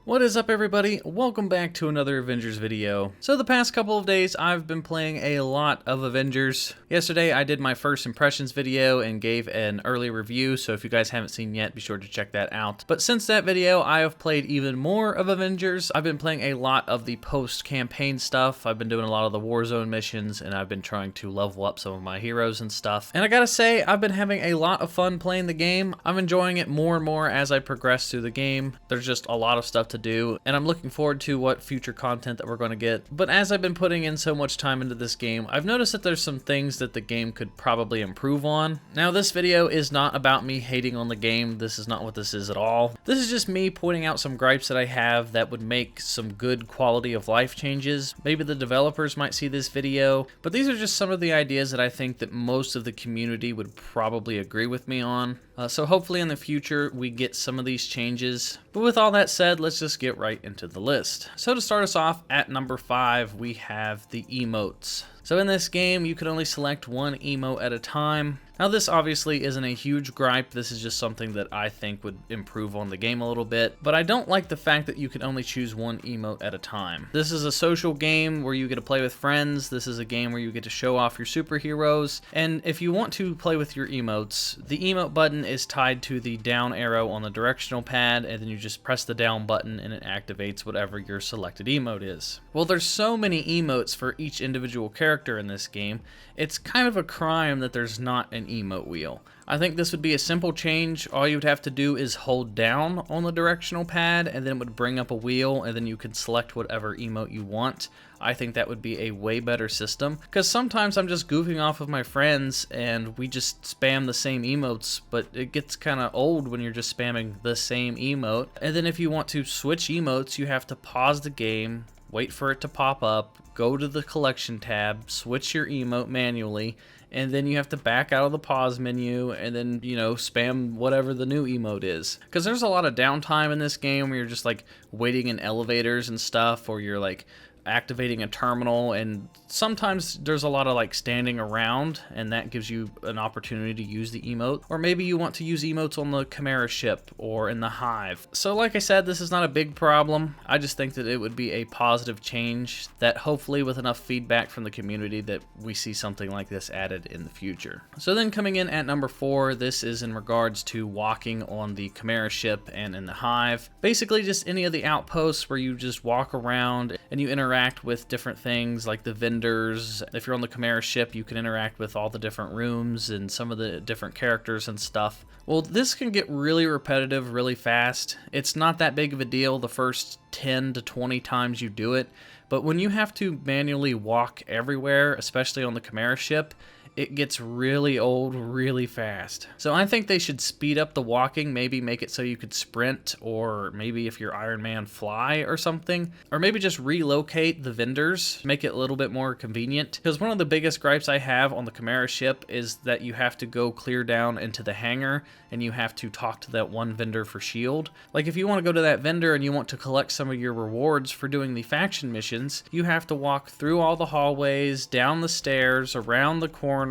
What is up, everybody? Welcome back to another Avengers video. So the past couple of days I've been playing a lot of Avengers. Yesterday I did my first impressions video and gave an early review, so if you guys haven't seen yet, be sure to check that out. But since that video I have played even more of Avengers. I've been playing a lot of the post-campaign stuff. I've been doing a lot of the Warzone missions, and I've been trying to level up some of my heroes and stuff. And I gotta say, I've been having a lot of fun playing the game. I'm enjoying it more and more as I progress through the game. There's just a lot of stuff to do, and I'm looking forward to what future content that we're going to get. But as I've been putting in so much time into this game, I've noticed that there's some things that the game could probably improve on. Now, this video is not about me hating on the game. This is not what this is at all. This is just me pointing out some gripes that I have that would make some good quality of life changes. Maybe the developers might see this video, but these are just some of the ideas that I think that most of the community would probably agree with me on. So hopefully in the future we get some of these changes. But with all that said, let's just get right into the list. So to start us off, at number 5 we have the emotes. So in this game you can only select one emote at a time. Now this obviously isn't a huge gripe, this is just something that I think would improve on the game a little bit, but I don't like the fact that you can only choose one emote at a time. This is a social game where you get to play with friends, this is a game where you get to show off your superheroes, and if you want to play with your emotes, the emote button is tied to the down arrow on the directional pad, and then you just press the down button and it activates whatever your selected emote is. Well, there's so many emotes for each individual character in this game, it's kind of a crime that there's not an emote wheel. I think this would be a simple change. All you would have to do is hold down on the directional pad and then it would bring up a wheel and then you could select whatever emote you want. I think that would be a way better system, because sometimes I'm just goofing off with my friends and we just spam the same emotes, but it gets kind of old when you're just spamming the same emote. And then if you want to switch emotes, you have to pause the game, wait for it to pop up, go to the collection tab, switch your emote manually, and then you have to back out of the pause menu and then, you know, spam whatever the new emote is. Because there's a lot of downtime in this game where you're just like waiting in elevators and stuff, or you're like activating a terminal, and sometimes there's a lot of like standing around, and that gives you an opportunity to use the emote. Or maybe you want to use emotes on the Chimera ship or in the Hive. So like I said, this is not a big problem. I just think that it would be a positive change that hopefully with enough feedback from the community that we see something like this added in the future. So then coming in at number 4, this is in regards to walking on the Chimera ship and in the Hive. Basically just any of the outposts where you just walk around and you interact with different things like the vendors. If you're on the Chimera ship, you can interact with all the different rooms and some of the different characters and stuff. Well, this can get really repetitive really fast. It's not that big of a deal the first 10 to 20 times you do it, but when you have to manually walk everywhere, especially on the Chimera ship, it gets really old really fast. So I think they should speed up the walking, maybe make it so you could sprint, or maybe if you're Iron Man, fly or something, or maybe just relocate the vendors, make it a little bit more convenient. Because one of the biggest gripes I have on the Chimera ship is that you have to go clear down into the hangar and you have to talk to that one vendor for shield. Like if you want to go to that vendor and you want to collect some of your rewards for doing the faction missions, you have to walk through all the hallways, down the stairs, around the corner,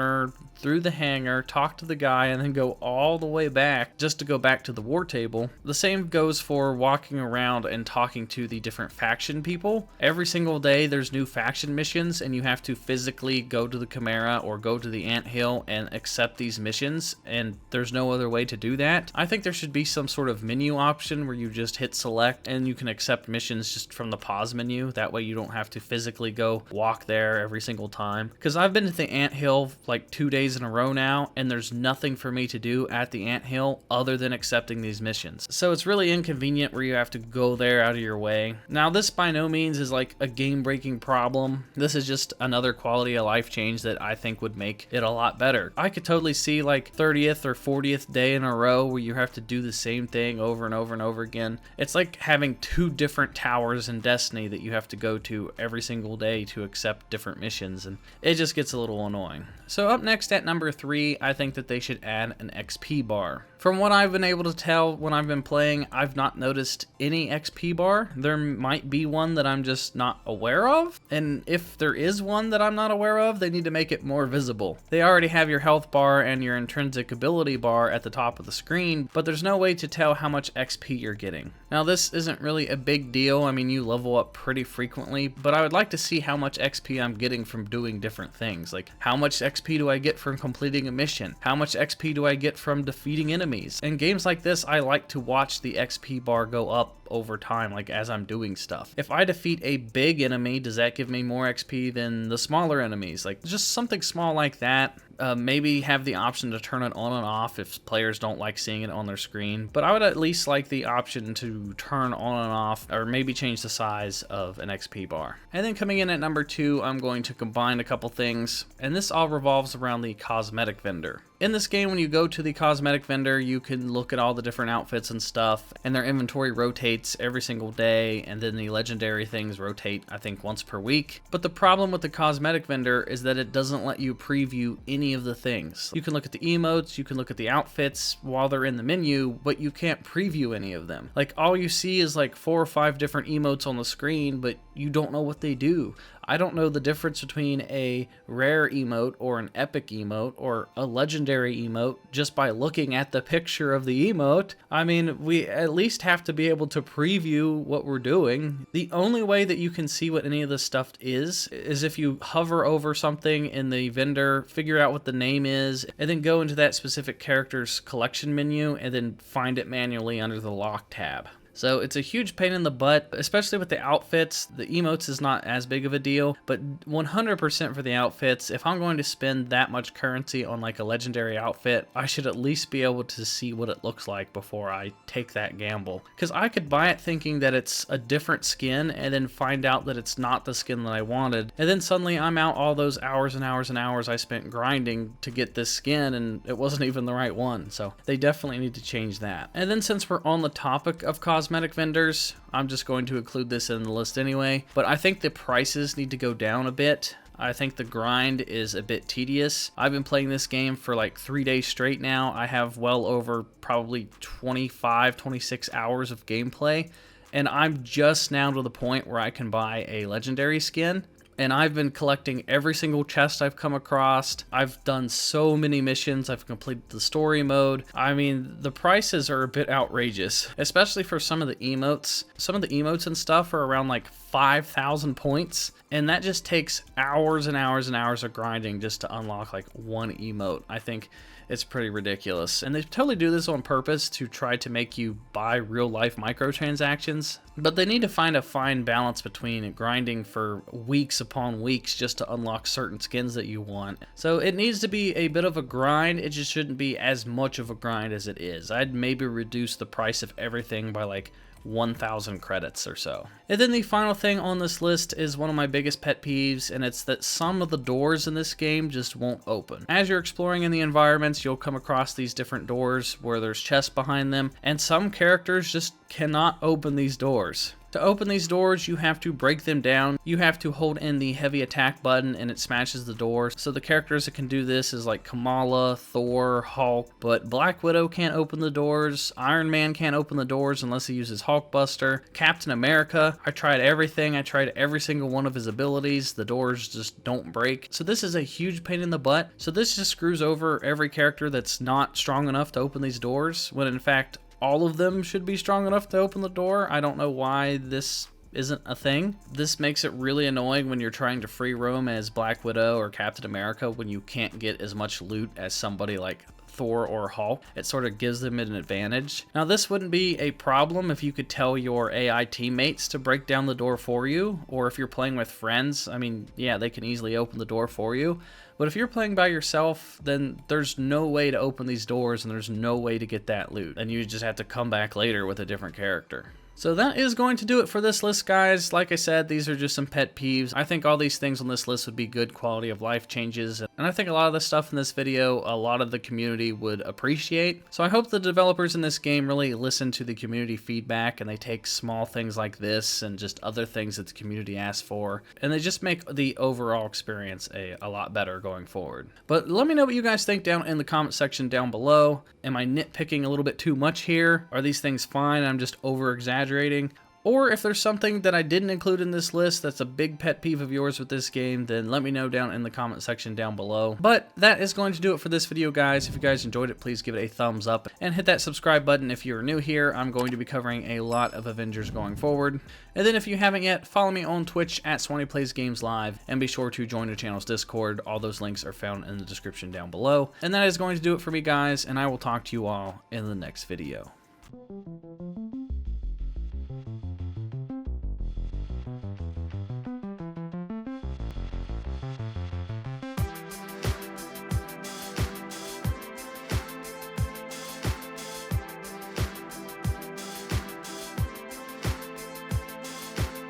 through the hangar, talk to the guy, and then go all the way back just to go back to the war table. The same goes for walking around and talking to the different faction people. Every single day there's new faction missions and you have to physically go to the Chimera or go to the anthill and accept these missions, and there's no other way to do that. I think there should be some sort of menu option where you just hit select and you can accept missions just from the pause menu. That way you don't have to physically go walk there every single time. Because I've been to the anthill like 2 days in a row now, and there's nothing for me to do at the anthill other than accepting these missions. So it's really inconvenient where you have to go there out of your way. Now this by no means is like a game-breaking problem. This is just another quality of life change that I think would make it a lot better. I could totally see like 30th or 40th day in a row where you have to do the same thing over and over and over again. It's like having 2 different towers in Destiny that you have to go to every single day to accept different missions, and it just gets a little annoying. So up next at number 3, I think that they should add an XP bar. From what I've been able to tell when I've been playing, I've not noticed any XP bar. There might be one that I'm just not aware of, and if there is one that I'm not aware of, they need to make it more visible. They already have your health bar and your intrinsic ability bar at the top of the screen, but there's no way to tell how much XP you're getting. Now this isn't really a big deal. I mean, you level up pretty frequently, but I would like to see how much XP I'm getting from doing different things. Like, how much XP do I get from completing a mission? How much XP do I get from defeating enemies? In games like this, I like to watch the XP bar go up over time, like as I'm doing stuff. If I defeat a big enemy, does that give me more XP than the smaller enemies? Like, just something small like that. Maybe have the option to turn it on and off if players don't like seeing it on their screen, but I would at least like the option to turn on and off, or maybe change the size of an XP bar. And then coming in at number 2, I'm going to combine a couple things, and this all revolves around the Cosmetic Vendor. In this game, when you go to the Cosmetic Vendor, you can look at all the different outfits and stuff, and their inventory rotates every single day, and then the legendary things rotate, I think, once per week. But the problem with the Cosmetic Vendor is that it doesn't let you preview any of the things. You can look at the emotes, you can look at the outfits while they're in the menu, but you can't preview any of them. Like, all you see is like 4 or 5 different emotes on the screen, but you don't know what they do. I don't know the difference between a rare emote or an epic emote or a legendary emote just by looking at the picture of the emote. I mean, we at least have to be able to preview what we're doing. The only way that you can see what any of this stuff is if you hover over something in the vendor, figure out what the name is, and then go into that specific character's collection menu and then find it manually under the lock tab. So it's a huge pain in the butt, especially with the outfits. The emotes is not as big of a deal, but 100% for the outfits, if I'm going to spend that much currency on like a legendary outfit, I should at least be able to see what it looks like before I take that gamble. Because I could buy it thinking that it's a different skin and then find out that it's not the skin that I wanted. And then suddenly I'm out all those hours and hours and hours I spent grinding to get this skin and it wasn't even the right one. So they definitely need to change that. And then since we're on the topic of cosmetic vendors, I'm just going to include this in the list anyway, but I think the prices need to go down a bit. I think the grind is a bit tedious. I've been playing this game for like 3 days straight now. I have well over probably 25, 26 hours of gameplay, and I'm just now to the point where I can buy a legendary skin. And I've been collecting every single chest I've come across. I've done so many missions. I've completed the story mode. I mean, the prices are a bit outrageous, especially for some of the emotes. Some of the emotes and stuff are around like 5,000 points. And that just takes hours and hours and hours of grinding just to unlock like one emote. I think it's pretty ridiculous. And they totally do this on purpose to try to make you buy real life microtransactions. But they need to find a fine balance between grinding for weeks upon weeks just to unlock certain skins that you want. So it needs to be a bit of a grind. It just shouldn't be as much of a grind as it is. I'd maybe reduce the price of everything by like 1,000 credits or so. And then the final thing on this list is one of my biggest pet peeves, and it's that some of the doors in this game just won't open. As you're exploring in the environments, you'll come across these different doors where there's chests behind them, and some characters just cannot open these doors. To open these doors, you have to break them down. You have to hold in the heavy attack button and it smashes the door. So the characters that can do this is like Kamala, Thor, Hulk, but Black Widow can't open the doors. Iron Man can't open the doors unless he uses Hulkbuster. Captain America, I tried everything. I tried every single one of his abilities. The doors just don't break. So this is a huge pain in the butt. So this just screws over every character that's not strong enough to open these doors, when in fact, all of them should be strong enough to open the door. I don't know why this isn't a thing. This makes it really annoying when you're trying to free roam as Black Widow or Captain America when you can't get as much loot as somebody like Thor or Hulk. It sort of gives them an advantage. Now this wouldn't be a problem if you could tell your AI teammates to break down the door for you, or if you're playing with friends. I mean, yeah, they can easily open the door for you. But if you're playing by yourself, then there's no way to open these doors and there's no way to get that loot. And you just have to come back later with a different character. So that is going to do it for this list, guys. Like I said, these are just some pet peeves. I think all these things on this list would be good quality of life changes, and I think a lot of the stuff in this video, a lot of the community would appreciate. So I hope the developers in this game really listen to the community feedback, and they take small things like this and just other things that the community asks for, and they just make the overall experience a lot better going forward. But let me know what you guys think down in the comment section down below. Am I nitpicking a little bit too much here? Are these things fine? I'm just over-exaggerating? Or if there's something that I didn't include in this list that's a big pet peeve of yours with this game, then let me know down in the comment section down below. But that is going to do it for this video, guys. If you guys enjoyed it, please give it a thumbs up and hit that subscribe button if you're new here. I'm going to be covering a lot of Avengers going forward. And then if you haven't yet, follow me on Twitch at SwanyPlaysGames Live, and be sure to join the channel's Discord. All those links are found in the description down below. And that is going to do it for me, guys, and I will talk to you all in the next video.